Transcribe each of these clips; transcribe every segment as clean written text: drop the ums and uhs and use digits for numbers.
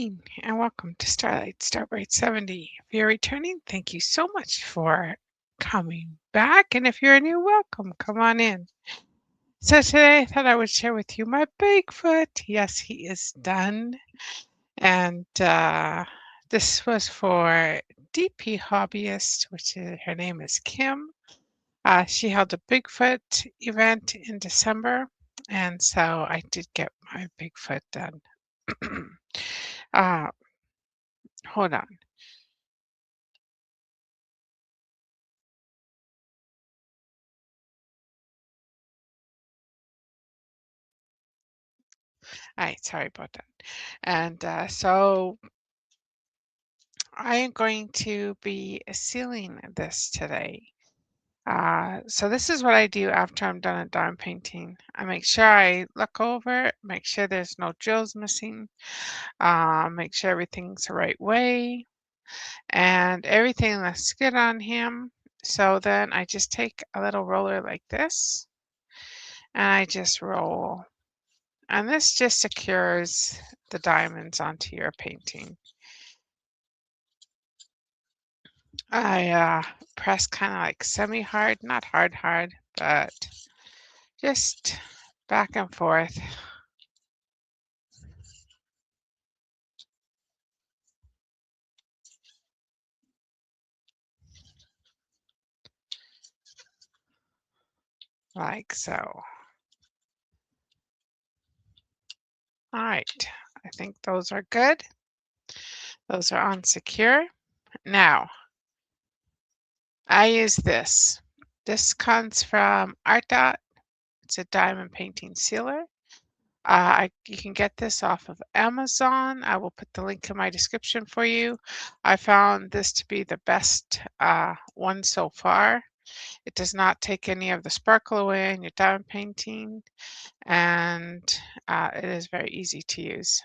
morning and welcome to Starlight Starbright 70. If you're returning, thank you so much for coming back. And if you're new, welcome. Come on in. So today I thought I would share with you my Bigfoot. Yes, he is done. And this was for DP Hobbyist, which is her name is Kim. She held a Bigfoot event in December. And so I did get my Bigfoot done. uh, Hold on. Alright, sorry about that. And so I am going to be sealing this today. So this is what I do after I'm done a diamond painting. I make sure I look over it, make sure there's no drills missing, make sure everything's the right way, and everything looks good on him. So then I just take a little roller like this, and I just roll. And this just secures the diamonds onto your painting. I press kind of like semi-hard, not hard, but just back and forth like so. All right, I think those are good. Those are on secure. Now, I use this. This comes from Art Dot. It's a diamond painting sealer. You can get this off of Amazon. I will put the link in my description for you. I found this to be the best one so far. It does not take any of the sparkle away in your diamond painting, and it is very easy to use.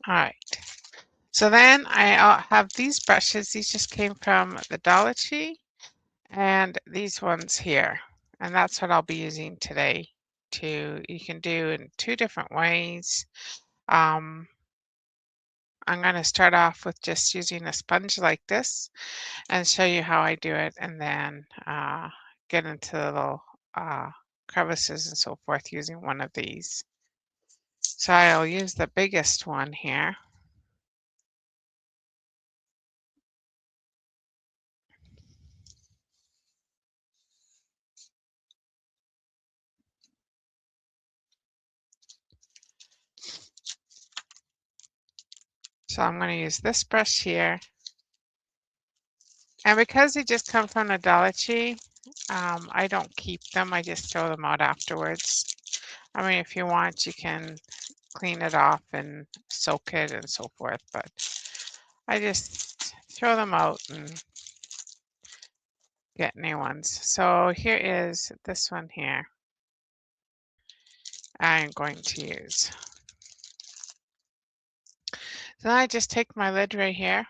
All right. So then I have these brushes. These just came from the Dollar Tree, and these ones here. And that's what I'll be using today. You can do in two different ways. Um, I'm going to start off with just using a sponge like this and show you how I do it, and then get into the little crevices and so forth using one of these. So I'll use the biggest one here. So I'm going to use this brush here. And because they just come from the Dollar Tree, I don't keep them. I just throw them out afterwards. I mean, if you want, you can clean it off and soak it and so forth, but I just throw them out and get new ones. So here is this one here I'm going to use. Then I just take my lid right here.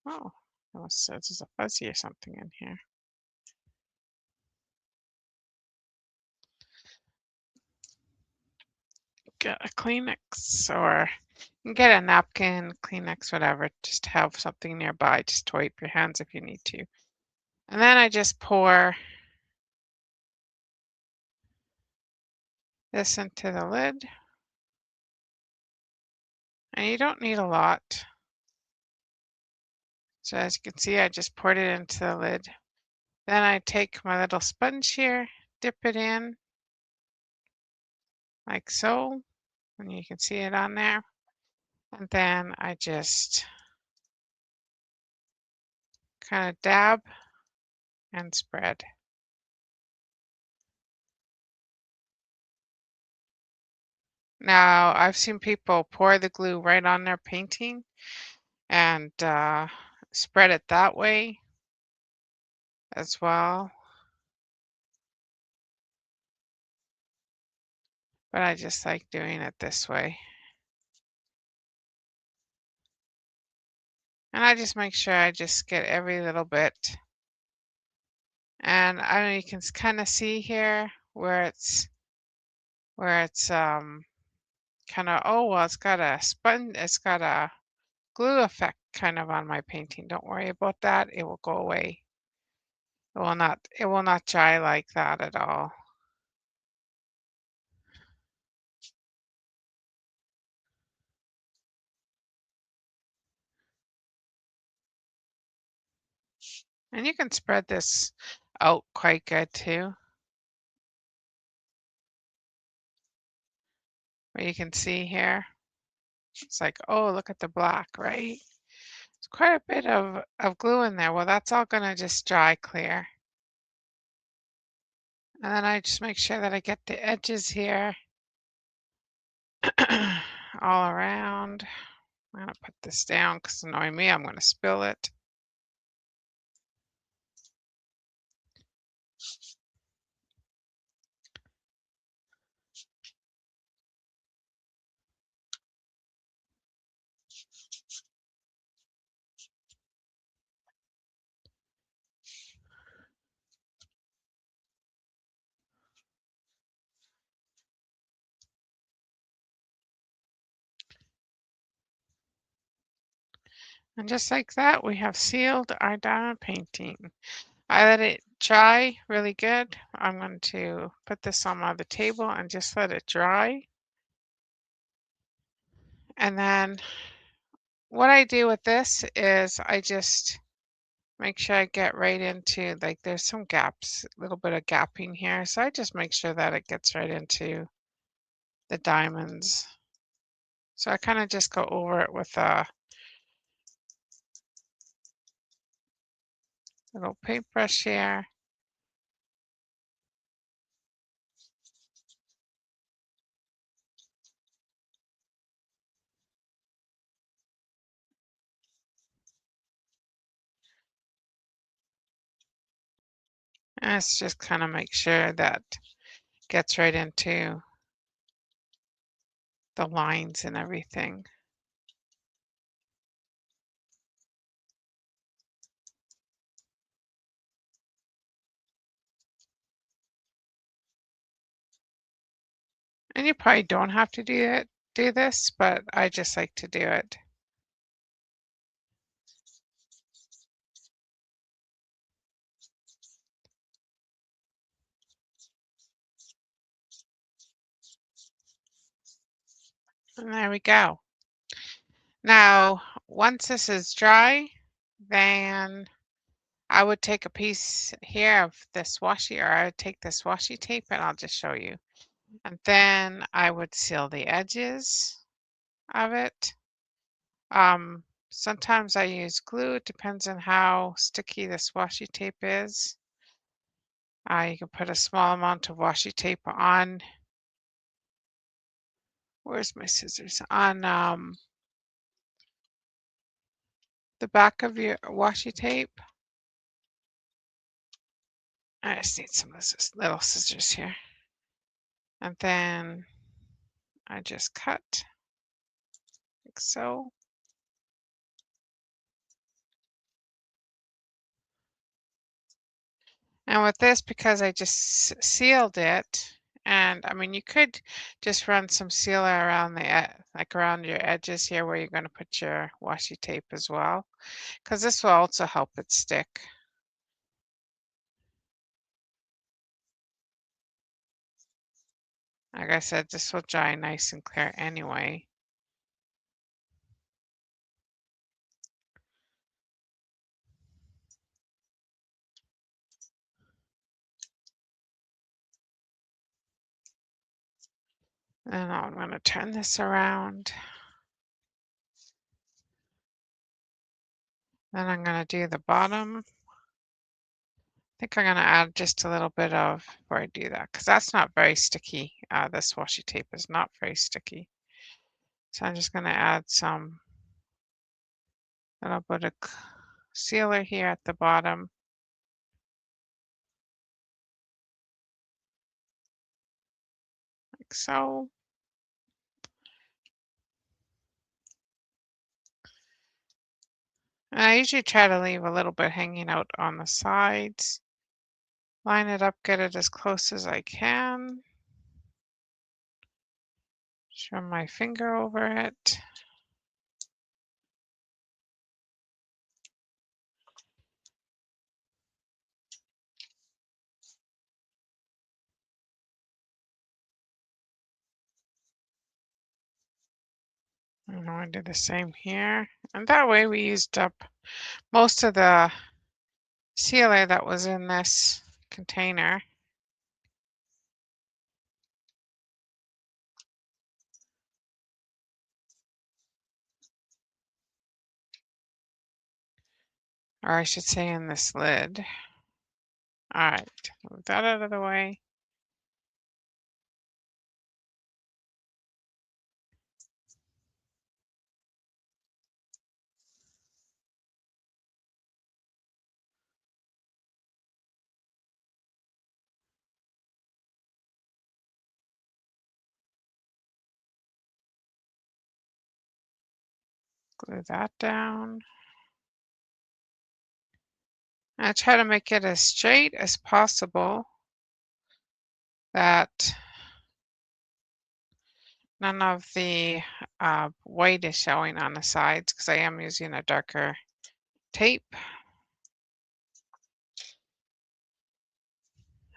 Oh, almost says there's a fuzzy or something in here. Get a Kleenex, or you can get a napkin, Kleenex, whatever. Just have something nearby just to wipe your hands if you need to. And then I just pour this into the lid. And you don't need a lot. So as you can see, I just poured it into the lid. Then I take my little sponge here, dip it in like so, and you can see it on there. And then I just kind of dab and spread. Now, I've seen people pour the glue right on their painting and spread it that way as well. But I just like doing it this way. And I just make sure I just get every little bit. And I don't know, you can kind of see here where it's kind of, oh, well, it's got a glue effect kind of on my painting. Don't worry about that. It will go away. It will not dry like that at all. And you can spread this out quite good too. But you can see here, it's like, oh, look at the black, right? It's quite a bit of glue in there. Well, that's all gonna just dry clear. And then I just make sure that I get the edges here all around. I'm gonna put this down because knowing me, I'm gonna spill it. And just like that, we have sealed our diamond painting. I let it dry really good. I'm going to put this on the table and just let it dry. And then what I do with this is I just make sure I get right into, like, there's some gaps, a little bit of gapping here. So I just make sure that it gets right into the diamonds. So I kind of just go over it with a little paintbrush here. And it's just kind of make sure that gets right into the lines and everything. And you probably don't have to do this, but I just like to do it. And there we go. Now, once this is dry, then I would take a piece here of this washi, or I would take this washi tape and I'll just show you. And then I would seal the edges of it. Sometimes I use glue. It depends on how sticky this washi tape is. You can put a small amount of washi tape on. Where's my scissors? On the back of your washi tape. I just need some of these little scissors here. And then I just cut like so. And with this, because I just sealed it, and I mean, you could just run some sealer around like around your edges here where you're going to put your washi tape as well, because this will also help it stick. Like I said, this will dry nice and clear anyway. And I'm going to turn this around. Then I'm going to do the bottom. I think I'm going to add just a little bit of, before I do that, because that's not very sticky. This washi tape is not very sticky. So I'm just going to add some little bit of sealer here at the bottom. Like so. And I usually try to leave a little bit hanging out on the sides. Line it up, get it as close as I can. Just run my finger over it. And I do the same here. And that way we used up most of the sealer that was in this container. Or I should say in this lid. All right, move that out of the way. Glue that down. And I try to make it as straight as possible that none of the white is showing on the sides because I am using a darker tape.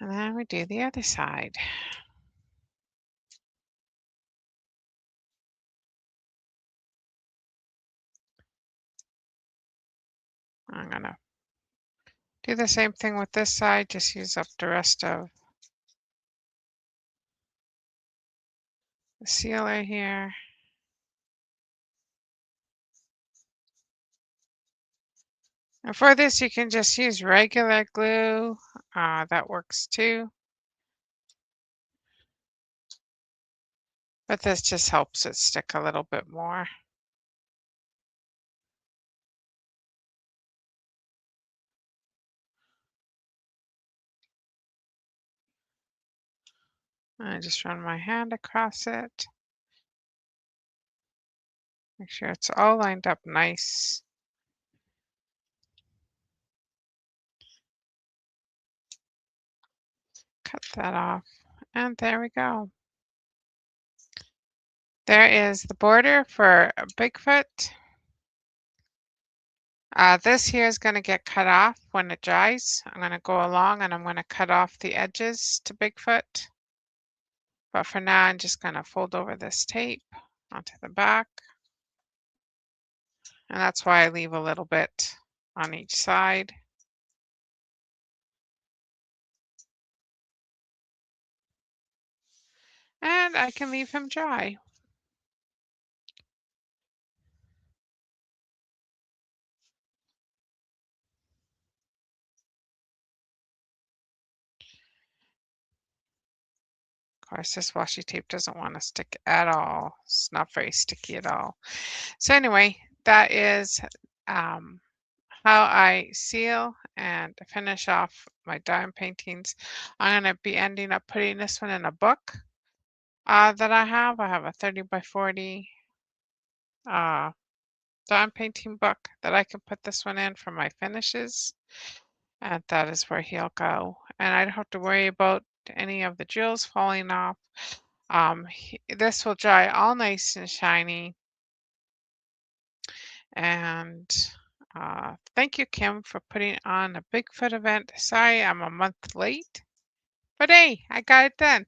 And then we do the other side. I'm gonna do the same thing with this side, just use up the rest of the sealer here. And for this, you can just use regular glue. That works too. But this just helps it stick a little bit more. I just run my hand across it. Make sure it's all lined up nice. Cut that off. And there we go. There is the border for Bigfoot. This here is going to get cut off when it dries. I'm going to go along and I'm going to cut off the edges to Bigfoot. But for now, I'm just going to fold over this tape onto the back. And that's why I leave a little bit on each side. And I can leave him dry. Of course, this washi tape doesn't want to stick at all. It's not very sticky at all. So anyway, that is how I seal and finish off my dime paintings. I'm going to be ending up putting this one in a book that I have. I have a 30 by 40 dime painting book that I can put this one in for my finishes. And that is where he'll go. And I don't have to worry about any of the jewels falling off. This will dry all nice and shiny. And thank you, Kim, for putting on a Bigfoot event. Sorry, I'm a month late, but hey, I got it done.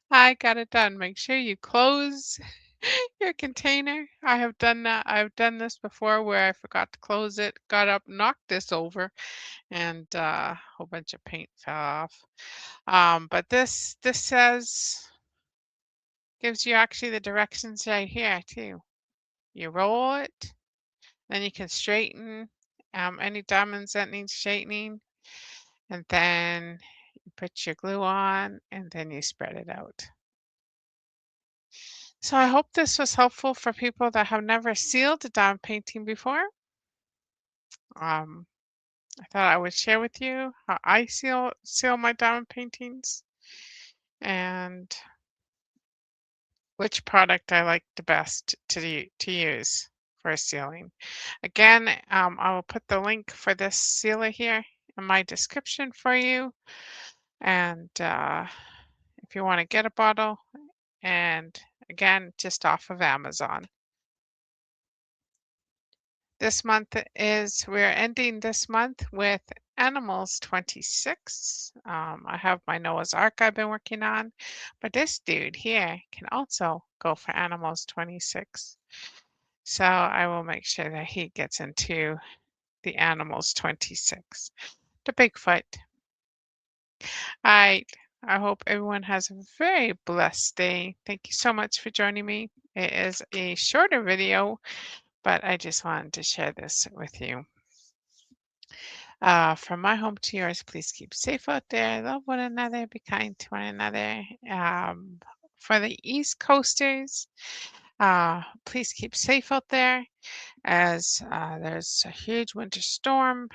I got it done. Make sure you close your container. I have done that. I've done this before where I forgot to close it, got up, knocked this over, and a whole bunch of paint fell off. But this says, gives you actually the directions right here too. You roll it, then you can straighten any diamonds that need straightening, and then you put your glue on, and then you spread it out. So I hope this was helpful for people that have never sealed a diamond painting before. Um, I thought I would share with you how I seal my diamond paintings and which product I like the best to use. for a ceiling. Again, I will put the link for this sealer here in my description for you. And if you want to get a bottle, and again, just off of Amazon. We're ending this month with Animals 26. I have my Noah's Ark I've been working on, but this dude here can also go for Animals 26. So I will make sure that he gets into the Animals 26. The Bigfoot. I I hope everyone has a very blessed day. Thank you so much for joining me. It is a shorter video, but I just wanted to share this with you. From my home to yours, please keep safe out there. Love one another. Be kind to one another. For the East Coasters, please keep safe out there as there's a huge winter storm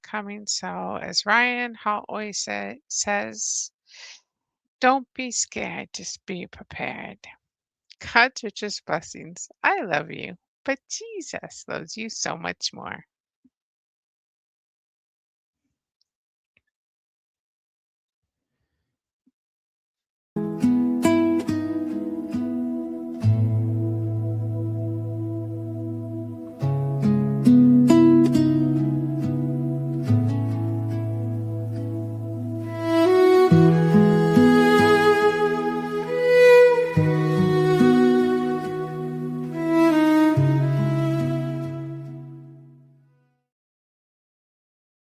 coming. So, as Ryan Hall always says, don't be scared, just be prepared. God's richest blessings. I love you, but Jesus loves you so much more.